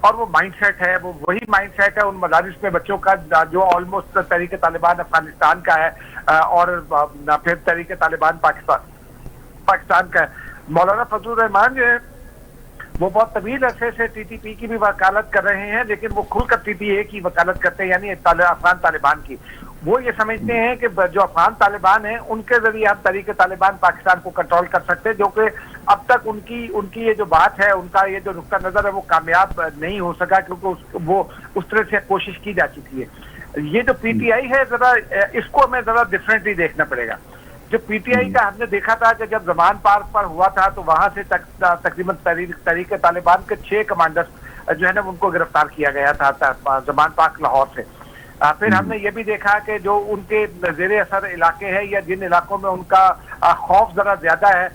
اور وہ mind set ہے، وہ وہی مائنڈ سیٹ ہے ان مدارس میں بچوں کا جو آلموسٹ تحریک طالبان افغانستان کا ہے اور پھر تحریک طالبان پاکستان کا ہے۔ مولانا فضل الرحمان جو ہے وہ بہت طویل عرصے سے ٹی ٹی پی کی بھی وکالت کر رہے ہیں، لیکن وہ کھل کر ٹی ٹی اے کی وکالت کرتے ہیں، یعنی افغان طالبان کی۔ وہ یہ سمجھتے ہیں کہ جو افغان طالبان ہیں ان کے ذریعے ہم تحریک طالبان پاکستان کو کنٹرول کر سکتے ہیں، جو کہ اب تک ان کی یہ جو بات ہے، ان کا یہ جو نقطہ نظر ہے وہ کامیاب نہیں ہو سکا، کیونکہ وہ اس طرح سے کوشش کی جا چکی ہے۔ یہ جو پی ٹی آئی ہے ذرا اس کو ہمیں ذرا ڈفرینٹلی دیکھنا پڑے گا۔ جو پی ٹی آئی کا ہم نے دیکھا تھا کہ جب زمان پارک پر ہوا تھا تو وہاں سے تقریباً تحریک طالبان کے 6 کمانڈرز جو ہے نا ان کو گرفتار کیا گیا تھا زمان پارک لاہور سے۔ پھر ہم نے یہ بھی دیکھا کہ جو ان کے زیر اثر علاقے ہیں یا جن علاقوں میں ان کا خوف ذرا زیادہ ہے،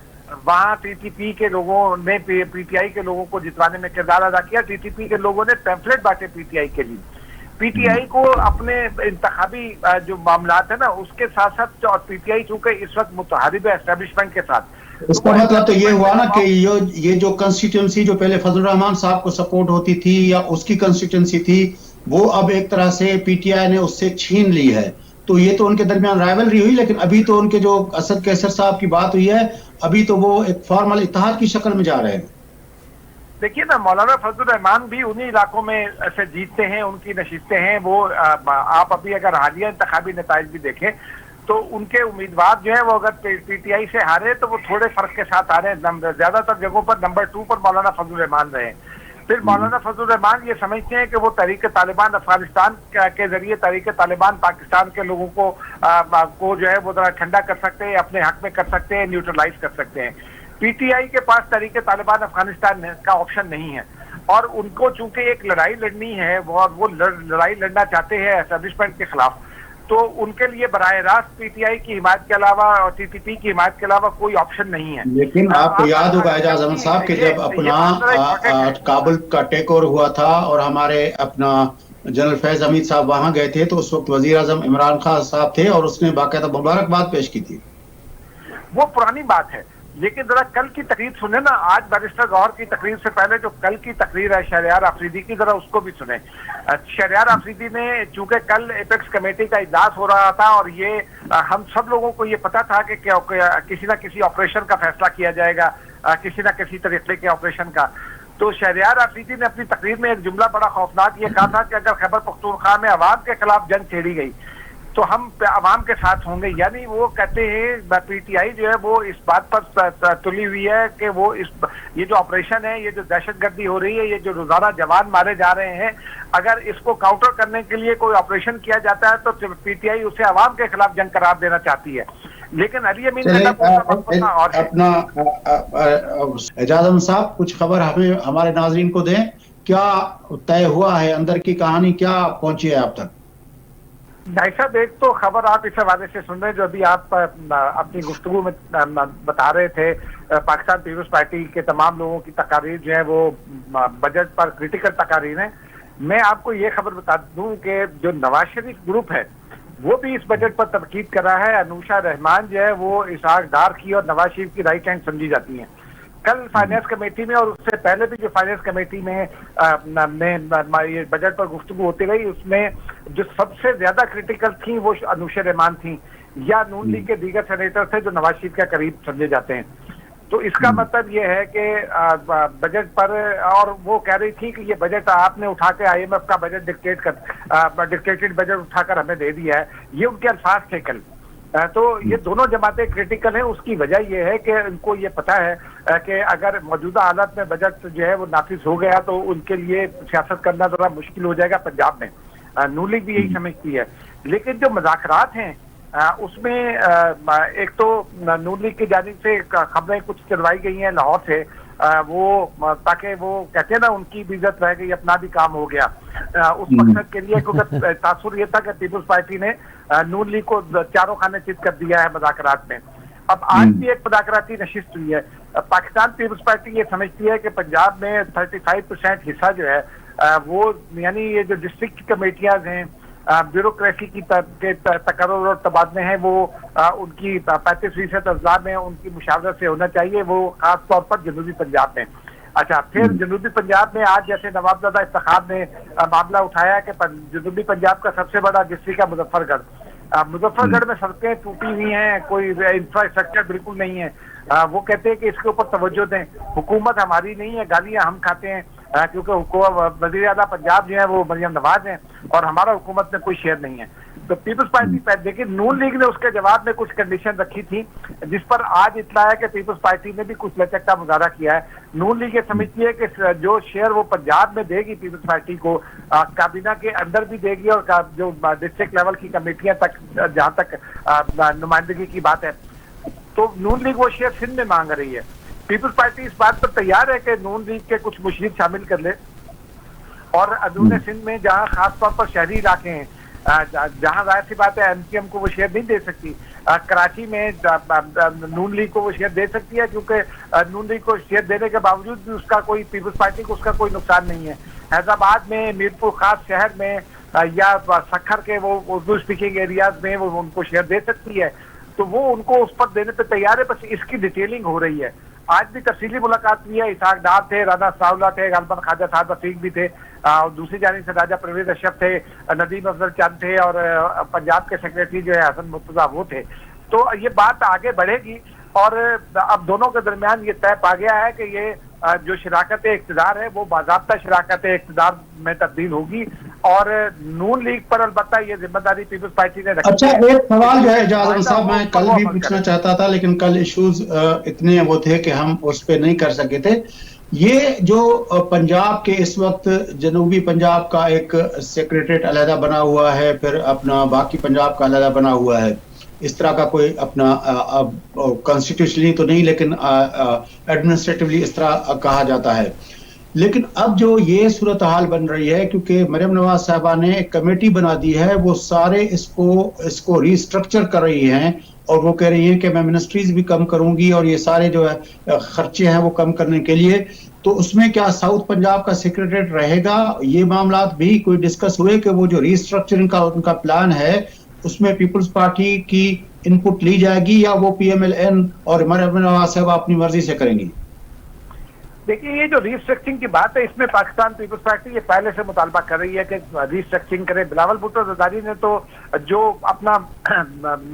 وہاں ٹی ٹی پی کے لوگوں نے پی ٹی آئی کے لوگوں کو جتوانے میں کردار ادا کیا۔ ٹی ٹی پی کے لوگوں نے پیمفلیٹ بانٹے پی ٹی آئی کے لیے۔ پی ٹی آئی کو اپنے انتخابی جو معاملات ہیں نا اس کے ساتھ ساتھ، اور پی ٹی آئی چونکہ اس وقت متحارب ہے اسٹیبلشمنٹ کے ساتھ، اس کا مطلب تو یہ ہوا نا کہ یہ جو کنسٹیٹوئنسی جو پہلے فضل الرحمان صاحب کو سپورٹ ہوتی تھی یا اس کی کنسٹیٹوئنسی تھی، وہ اب ایک طرح سے پی ٹی آئی نے اس سے چھین لی ہے۔ تو یہ تو ان کے درمیان رائیولری ہوئی، لیکن ابھی تو ان کے جو اسد کیسر صاحب کی بات ہوئی ہے، ابھی تو وہ ایک فارمل اتحاد کی شکل میں جا رہے ہیں۔ دیکھیے نا، مولانا فضل الرحمان بھی انہی علاقوں میں سے جیتتے ہیں، ان کی نشستیں ہیں وہ۔ آپ ابھی اگر حالیہ انتخابی نتائج بھی دیکھیں تو ان کے امیدوار جو ہیں وہ اگر پی ٹی آئی سے ہارے تو وہ تھوڑے فرق کے ساتھ ہارے، زیادہ تر جگہوں پر نمبر 2 پر مولانا فضل الرحمان رہے۔ پھر مولانا فضل الرحمان یہ سمجھتے ہیں کہ وہ تحریک طالبان افغانستان کے ذریعے تحریک طالبان پاکستان کے لوگوں کو جو ہے وہ ذرا ٹھنڈا کر سکتے ہیں، اپنے حق میں کر سکتے ہیں، نیوٹرلائز کر سکتے ہیں۔ پی ٹی آئی کے پاس تحریک طالبان افغانستان کا آپشن نہیں ہے، اور ان کو چونکہ ایک لڑائی لڑنی ہے، وہ لڑائی لڑنا چاہتے ہیں اسٹیبلشمنٹ کے خلاف، تو ان کے لیے براہ راست پی ٹی آئی کی حمایت کے علاوہ اور ٹی ٹی پی کی حمایت کے علاوہ کوئی آپشن نہیں ہے۔ لیکن آپ کو یاد ہوگا اعجاز احمد صاحب کہ جب اپنا کابل کا ٹیک اوور ہوا تھا اور ہمارے اپنا جنرل فیض حمید صاحب وہاں گئے تھے، تو اس وقت وزیر اعظم عمران خان صاحب تھے اور اس نے باقاعدہ مبارکباد پیش کی تھی۔ وہ پرانی بات ہے، لیکن ذرا کل کی تقریر سنیں نا، آج بیرسٹر گوہر کی تقریر سے پہلے جو کل کی تقریر ہے شہریار آفریدی کی، ذرا اس کو بھی سنیں۔ شہریار آفریدی نے، چونکہ کل ایپیکس کمیٹی کا اجلاس ہو رہا تھا اور یہ ہم سب لوگوں کو یہ پتا تھا کہ کسی نہ کسی آپریشن کا فیصلہ کیا جائے گا، کسی نہ کسی طریقے کے آپریشن کا، تو شہریار آفریدی نے اپنی تقریر میں ایک جملہ بڑا خوفناک یہ کہا تھا کہ اگر خیبر پختونخوا میں عوام کے خلاف جنگ چھیڑی گئی تو ہم عوام کے ساتھ ہوں گے۔ یعنی وہ کہتے ہیں پی ٹی آئی جو ہے وہ اس بات پر تلی ہوئی ہے کہ وہ یہ جو آپریشن ہے، یہ جو دہشت گردی ہو رہی ہے، یہ جو روزانہ جوان مارے جا رہے ہیں، اگر اس کو کاؤنٹر کرنے کے لیے کوئی آپریشن کیا جاتا ہے تو پی ٹی آئی اسے عوام کے خلاف جنگ قرار دینا چاہتی ہے۔ لیکن علی امین اپنا اعجاز احمد صاحب کچھ خبر ہمارے ناظرین کو دیں، کیا طے ہوا ہے، اندر کی کہانی کیا پہنچی ہے اب تک؟ بھائی صاحب، ایک تو خبر آپ اس حوالے سے سن رہے ہیں جو ابھی آپ اپنی گفتگو میں بتا رہے تھے، پاکستان پیپلز پارٹی کے تمام لوگوں کی تقاریر جو ہیں وہ بجٹ پر کریٹیکل تقاریر ہیں۔ میں آپ کو یہ خبر بتا دوں کہ جو نواز شریف گروپ ہے وہ بھی اس بجٹ پر تنقید کر رہا ہے۔ انوشا رحمان جو ہے وہ اسحاق ڈار کی اور نواز شریف کی رائٹ ہینڈ سمجھی جاتی ہیں۔ کل فائنانس کمیٹی میں اور اس سے پہلے بھی جو فائنانس کمیٹی میں یہ بجٹ پر گفتگو ہوتی رہی، اس میں جو سب سے زیادہ کریٹیکل تھیں وہ انوشا رحمان تھیں یا نون لیگ کے دیگر سینیٹر تھے جو نواز شریف کے قریب سمجھے جاتے ہیں۔ تو اس کا مطلب یہ ہے کہ بجٹ پر، اور وہ کہہ رہی تھی کہ یہ بجٹ آپ نے اٹھا کے آئی ایم ایف کا بجٹ ڈکٹیٹڈ بجٹ اٹھا کر ہمیں دے دیا ہے، یہ ان کے الفاظ تھے کل۔ تو یہ دونوں جماعتیں کریٹیکل ہیں۔ اس کی وجہ یہ ہے کہ ان کو یہ پتا ہے کہ اگر موجودہ حالت میں بجٹ جو ہے وہ نافذ ہو گیا تو ان کے لیے سیاست کرنا ذرا مشکل ہو جائے گا پنجاب میں۔ نون لیگ بھی یہی سمجھتی ہے، لیکن جو مذاکرات ہیں اس میں ایک تو نون لیگ کی جانب سے خبریں کچھ چلوائی گئی ہیں لاہور سے، وہ تاکہ وہ کہتے ہیں نا ان کی بھی عزت رہ گئی، اپنا بھی کام ہو گیا، اس مقصد کے لیے، کیونکہ تاثر یہ تھا کہ پیپلز پارٹی نے نون لیگ کو چاروں خانے چت کر دیا ہے مذاکرات میں۔ اب آج بھی ایک مذاکراتی نشست ہوئی ہے۔ پاکستان پیپلز پارٹی یہ سمجھتی ہے کہ پنجاب میں 35% حصہ جو ہے وہ، یعنی یہ جو ڈسٹرکٹ کمیٹیاں ہیں، بیوروکریسی کی تقرر اور تبادلے ہیں، وہ ان کی 35% اضلاع میں ان کی مشاورت سے ہونا چاہیے، وہ خاص طور پر جنوبی پنجاب میں۔ اچھا پھر جنوبی پنجاب میں آج جیسے نوابزادہ افتخار نے معاملہ اٹھایا کہ جنوبی پنجاب کا سب سے بڑا ڈسٹرکٹ ہے مظفر گڑھ. مظفر گڑھ میں سڑکیں ٹوٹی ہوئی ہیں, کوئی انفراسٹرکچر بالکل نہیں ہے. وہ کہتے ہیں کہ اس کے اوپر توجہ دیں, حکومت ہماری نہیں ہے, گالیاں ہم کھاتے ہیں کیونکہ وزیر اعلیٰ پنجاب جو ہے وہ مریم نواز ہیں اور ہمارا حکومت میں کوئی شیئر نہیں ہے. تو پیپلز پارٹی دیکھیں نون لیگ نے اس کے جواب میں کچھ کنڈیشن رکھی تھی جس پر آج اطلاع ہے کہ پیپلز پارٹی نے بھی کچھ لچک کا مظاہرہ کیا ہے. نون لیگ یہ سمجھتی ہے کہ جو شیئر وہ پنجاب میں دے گی پیپلز پارٹی کو, کابینہ کے اندر بھی دے گی اور جو ڈسٹرکٹ لیول کی کمیٹیاں تک جہاں تک نمائندگی کی بات ہے تو نون لیگ وہ شیئر سندھ میں مانگ رہی ہے. پیپلز پارٹی اس بات پر تیار ہے کہ نون لیگ کے کچھ مشیر شامل کر لے اور اندرون سندھ میں جہاں خاص طور پر شہری علاقے ہیں جہاں ظاہر سی بات ہے ایم کیو ایم کو وہ شیئر نہیں دے سکتی, کراچی میں نون لیگ کو وہ شیئر دے سکتی ہے کیونکہ نون لیگ کو شیئر دینے کے باوجود بھی اس کا کوئی پیپلز پارٹی کو اس کا کوئی نقصان نہیں ہے. حیدرآباد میں, میرپور خاص شہر میں یا سکھر کے وہ اردو اسپیکنگ ایریاز میں وہ ان کو شیئر دے سکتی ہے, تو وہ ان کو اس پر دینے پہ تیار ہے. بس اس کی ڈیٹیلنگ ہو رہی ہے. آج بھی تفصیلی ملاقات ہوئی ہے, اسحاق ڈار تھے, رانا ثناءاللہ تھے, غالباً خواجہ سعد رفیق بھی تھے, اور دوسری جانب سے راجہ پرویز اشرف تھے, ندیم افضل چند تھے اور پنجاب کے سیکریٹری جو ہے حسن مرتضیٰ وہ تھے. تو یہ بات آگے بڑھے گی اور اب دونوں کے درمیان یہ طے پا گیا ہے کہ یہ جو شراکت اقتدار ہے وہ باضابطہ شراکت اقتدار میں تبدیل ہوگی اور نون لیگ پر البتہ یہ ذمہ داری پیپلز پارٹی نے رکھی. اچھا ایک سوال جو ہے اجاز صاحب میں کل بھی پوچھنا چاہتا تھا لیکن کل ایشوز اتنے وہ تھے کہ ہم اس پہ نہیں کر سکے تھے. یہ جو پنجاب کے اس وقت جنوبی پنجاب کا ایک سیکریٹریٹ علیحدہ بنا ہوا ہے, پھر اپنا باقی پنجاب کا علیحدہ بنا ہوا ہے, اس طرح کا کوئی اپنا کانسٹیٹیوشنلی تو نہیں لیکن ایڈمنسٹریٹولی اس طرح کہا جاتا ہے. لیکن اب جو یہ صورتحال بن رہی ہے کیونکہ مریم نواز صاحبہ نے ایک کمیٹی بنا دی ہے, وہ سارے اس کو ریسٹرکچر کر رہی ہیں اور وہ کہہ رہی ہیں کہ میں منسٹریز بھی کم کروں گی اور یہ سارے جو ہے خرچے ہیں وہ کم کرنے کے لیے. تو اس میں کیا ساؤتھ پنجاب کا سیکریٹریٹ رہے گا؟ یہ معاملات بھی کوئی ڈسکس ہوئے کہ وہ جو ریسٹرکچرنگ کا ان کا پلان ہے اس میں پیپلز پارٹی کی ان پٹ لی جائے گی یا وہ پی ایم ایل این اور مریم نواز صاحبہ اپنی مرضی سے کریں گی؟ دیکھیے یہ جو ریسٹرکچرنگ کی بات ہے اس میں پاکستان پیپلز پارٹی یہ پہلے سے مطالبہ کر رہی ہے کہ ریسٹرکچرنگ کرے. بلاول بھٹو زرداری نے تو جو اپنا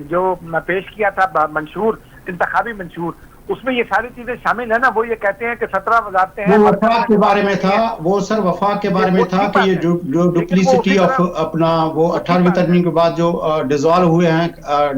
جو پیش کیا تھا منشور, انتخابی منشور, اس میں یہ ساری چیزیں شامل ہیں نا. وہ یہ کہتے ہیں کہ 17 وزارتیں ہیں. وہ وفاق کے بارے میں تھا, وہ سر وفاق کے بارے میں تھا کہ یہ جو ڈپلیسٹی آف اپنا وہ 18ویں ترمیم کے بعد جو ڈیزالو ہوئے ہیں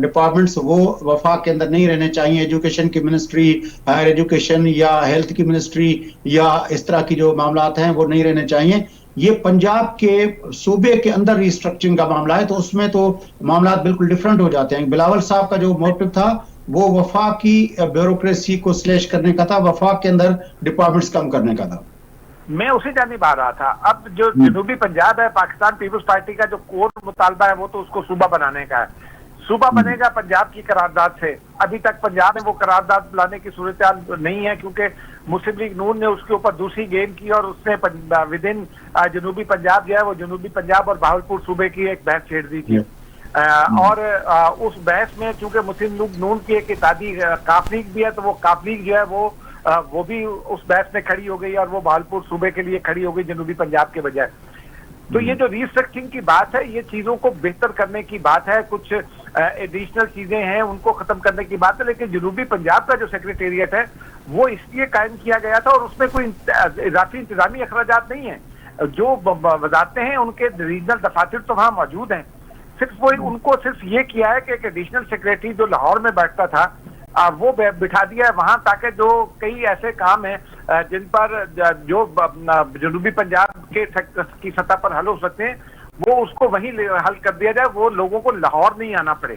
ڈپارٹمنٹس وہ وفاق کے اندر نہیں رہنے چاہیے. ایجوکیشن کی منسٹری, ہائر ایجوکیشن یا ہیلتھ کی منسٹری یا اس طرح کی جو معاملات ہیں وہ نہیں رہنے چاہیے. یہ پنجاب کے صوبے کے اندر ریسٹرکچرنگ کا معاملہ ہے تو اس میں تو معاملات بالکل ڈیفرنٹ ہو جاتے ہیں. بلاول صاحب کا جو موٹو تھا وہ وفاقی بیوروکریسی کو سلیش کرنے کا تھا, وفاق کے اندر ڈپارٹمنٹس کم کرنے کا تھا. میں اسی جانب آ رہا تھا. اب جو جنوبی پنجاب ہے, پاکستان پیپلز پارٹی کا جو کور مطالبہ ہے وہ تو اس کو صوبہ بنانے کا ہے. صوبہ بنے گا پنجاب کی قرارداد سے. ابھی تک پنجاب میں وہ قرارداد لانے کی صورتحال نہیں ہے کیونکہ مسلم لیگ نون نے اس کے اوپر دوسری گیم کی اور اس نے ودن جنوبی پنجاب جو ہے وہ جنوبی پنجاب اور بہاولپور صوبے کی ایک بحث چھیڑ دی تھی. اور اس بحث میں چونکہ مسلم لیگ نون کی ایک اتحادی کاف لیگ بھی ہے تو وہ کاف لیگ جو ہے وہ بھی اس بحث میں کھڑی ہو گئی اور وہ بہاولپور صوبے کے لیے کھڑی ہو گئی جنوبی پنجاب کے بجائے. تو یہ جو ریسٹرکچرنگ کی بات ہے یہ چیزوں کو بہتر کرنے کی بات ہے, کچھ ایڈیشنل چیزیں ہیں ان کو ختم کرنے کی بات ہے. لیکن جنوبی پنجاب کا جو سیکریٹریٹ ہے وہ اس لیے قائم کیا گیا تھا اور اس میں کوئی اضافی انتظامی اخراجات نہیں ہیں. جو وزارتیں ہیں ان کے ریجنل دفاتر تو وہاں موجود ہیں, صرف وہ ان کو صرف یہ کیا ہے کہ ایک ایڈیشنل سیکریٹری جو لاہور میں بیٹھتا تھا وہ بٹھا دیا ہے وہاں تاکہ جو کئی ایسے کام ہیں جن پر جو جنوبی پنجاب کے کی سطح پر حل ہو سکتے ہیں وہ اس کو وہیں حل کر دیا جائے, وہ لوگوں کو لاہور نہیں آنا پڑے.